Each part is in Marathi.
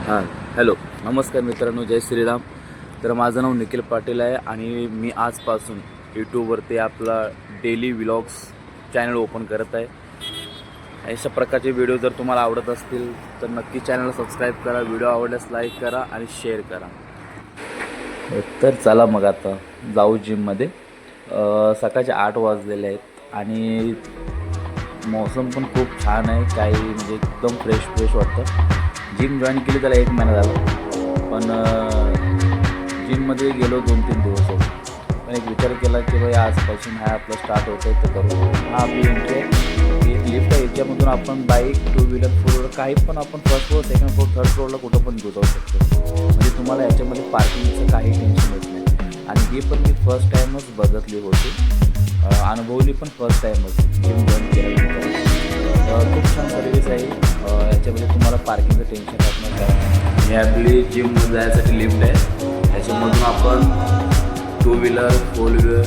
हां हॅलो नमस्कार मित्रांनो, जय श्रीराम. तर माझं नाव निखिल पाटील आहे आणि मी आजपासून यूट्यूबवरती आपला डेली व्लॉग्स चॅनल ओपन करत आहे. अशा प्रकारचे व्हिडिओ जर तुम्हाला आवडत असतील तर नक्की चॅनलला सबस्क्राईब करा, व्हिडिओ आवडल्यास लाईक करा आणि शेअर करा. तर चला मग आता जाऊ जिममध्ये. सकाळचे 8 वाजलेले आहेत आणि मौसम पण खूप छान आहे. काही म्हणजे एकदम फ्रेश वाटतं. जिम जॉईन केली त्याला 1 महिना झाला, पण जिममध्ये गेलो 2-3 दिवस होते. पण एक विचार केला की भाई आजपासून हा आपला स्टार्ट होतो आहे तर करू. हा आपली एंट्री आहे, एक लिफ्ट आहे. याच्यामधून आपण बाईक, 2 व्हीलर, 4 व्हीलर काही पण आपण फर्स्ट फ्लोअर, सेकंड फ्लोअर, थर्ड फ्लोअरला कुठं पण जाऊ शकतो. म्हणजे तुम्हाला याच्यामध्ये पार्किंगचं काही टेन्शन येत नाही. आणि ही पण मी फर्स्ट टाईमच बघितली होती, अनुभवली पण फर्स्ट टाईमच जिम जॉईन केल्यानंतर. खूप छान सर्विस आहे. याच्यामध्ये तुम्हाला पार्किंगचं टेन्शन राहत नाही. काय ही आपली जिम जायसाठी लिफ्ट आहे. याच्यामधून आपण 2 wheeler, 4 wheeler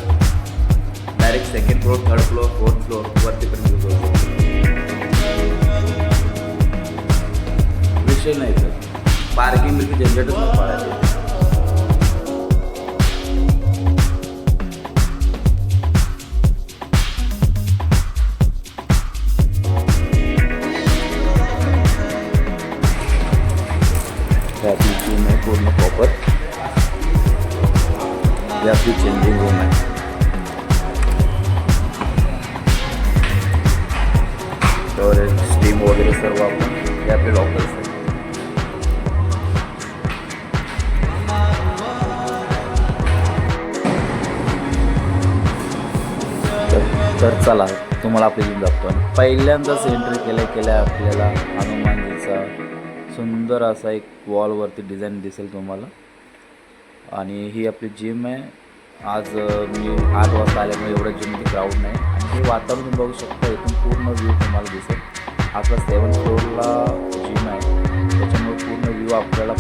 direct second floor, third floor, fourth floor वरती पण घेऊ शकतो. विषय नाही तर पार्किंग बिलकुल झंझटच नाही पाडायचं. आपली जिम आहे पूर्ण प्रॉपर. ही आपली चेंजिंग रूम आहे. स्टोरेज, स्टीम वगैरे सर्व आपण हे आपले लॉकर्स आहे. तर चला तुम्हाला आपली जिम दाखवतो. आणि पहिल्यांदाच एंट्री केल्या आपल्याला हनुमानजीचा सुंदर असा एक वॉलवरती डिझाईन दिसेल तुम्हाला. आणि ही आपली जिम आहे. आज मी 8 वाजता आल्यामुळे एवढं जिममध्ये क्राऊड नाही. आणि हे वातावरण तुम्ही बघू शकता, इथून पूर्ण व्ह्यू तुम्हाला दिसेल. आपला 7th फ्लोअरला जिम आहे, त्याच्यामुळे पूर्ण व्ह्यू आपल्याला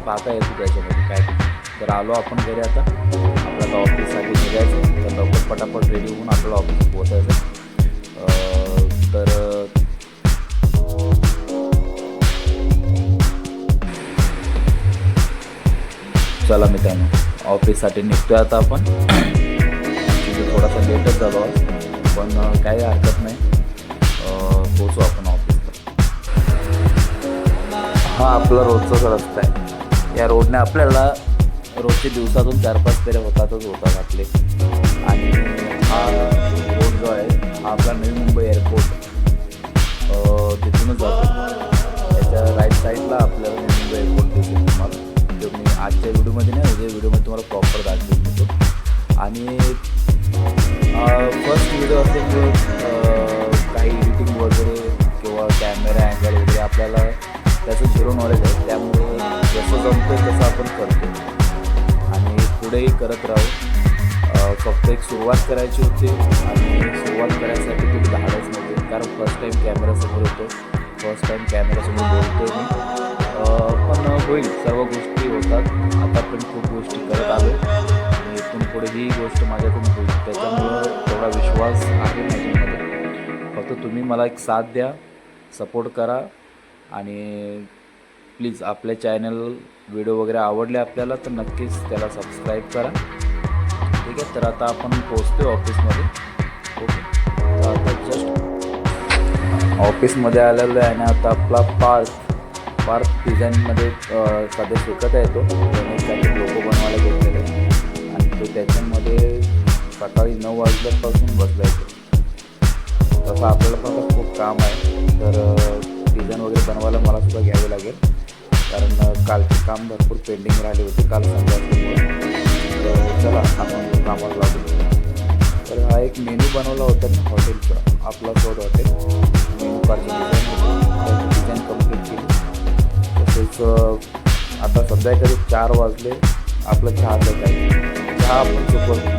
पाहता येतो त्याच्यामध्ये. काय तर आलो आपण घरी. आता आपल्याला ऑफिससाठी निघायचं, तर लवकर पटापट रेडी होऊन आपल्याला ऑफिस पोहोचायचं. तर चला मित्रांनो, ऑफिससाठी निघतो आहे आता आपण. थोडासा लेटच झालो आज, पण काही हरकत नाही, पोचू आपण ऑफिसला. हा आपला रोजचाच रस्ता आहे. या रोडने आपल्याला रोजचे दिवसातून 4-5 फेऱ्या होतात आपले. आणि हा रोड जो आहे हा आपला नवी मुंबई एअरपोर्ट तिथूनच जातो. त्याच्या राईट साईडला आपल्याला नवी मुंबई एअरपोर्ट दिसेल तुम्हाला. जो मी आजच्या व्हिडिओमध्ये नाही, उद्या व्हिडिओमध्ये तुम्हाला प्रॉपर दाखवून देतो. आणि फर्स्ट व्हिडिओ असेल काही एडिटिंग वगैरे किंवा कॅमेरा अँगल वगैरे आपल्याला त्याचं 0 नॉलेज आहे. त्यामुळे जसं जमतं तसं आपण करतो आणि पुढेही करत राहू. फक्त एक सुरुवात करायची होती आणि सुरुवात करायसाठी खूप धाडस नव्हते, कारण फर्स्ट टाईम कॅमेरासमोर येतो, फर्स्ट टाईम कॅमेरासमोर बोलतो मी. पण होईल, सर्व गोष्टी होतात. आता पण खूप गोष्टी करत आलो आणि इथून पुढे ही गोष्ट माझ्याकडून होईल. त्याच्यामुळं तेवढा विश्वास आहे माझ्यामध्ये. फक्त तुम्ही मला एक साथ द्या, सपोर्ट करा. आणि प्लीज आपल्या चॅनल व्हिडिओ वगैरे आवडले आपल्याला तर नक्कीच त्याला सबस्क्राईब करा. ठीक आहे. तर आता आपण पोचतो ऑफिसमध्ये. ओके, तर आता जस्ट ऑफिसमध्ये आलेलो आहे आणि आता आपला पार्क डिझाईनमध्ये सध्या शिकत आहे. तो त्याचे लोगो बनवायला घेतलेले आहे आणि तो त्याच्यामध्ये सकाळी 9 वाजल्यापासून बसला आहे. तसं आपल्याला पण खूप काम आहे, तर डिझाईन वगैरे बनवायला मलासुद्धा घ्यावे लागेल, कारण कालचे काम भरपूर पेंडिंग राहिले होते काल संध्याकाळी. तर चला आपण कामाला लागू. तर हा एक मेनू बनवला होता ना हॉटेलचा, आपला शोध हॉटेल मेनू कार्डची डिझाईन कंप्लीट केली. तसेच आता सध्या कधी 4 वाजले. आपलं चहाचं काय, चहा आपण चुकवतो,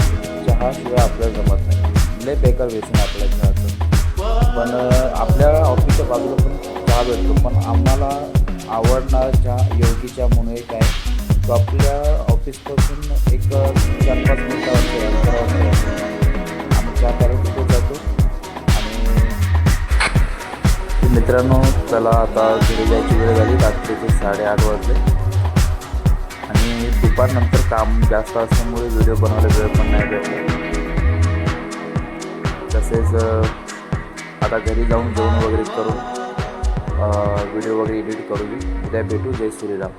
चहाशिवाय आपल्याला जमत नाही. लय बेकार व्यसन आपल्या चहाचं. पण आपल्या ऑफिसच्या बाजूला पण चहा भेटतो, पण आम्हाला आवडणारा चहा योगी चहा म्हणून एक आहे. तो आपल्या ऑफिसपासून एक 4-5 मिनिटावरती अंतरावरती आम्ही चहा करायला तिथे जातो आणि मित्रांनो, चला आता घरी जायची वेळ झाली. रात्रीचे 8:30 वाजले आणि दुपारनंतर काम जास्त असल्यामुळे व्हिडिओ बनवायला वेळ पण नाही भेटला. तसेच आता घरी जाऊन जेवण वगैरे करून व्हिडिओ वगैरे एडिट करू. उद्या भेटू. जय श्रीराम.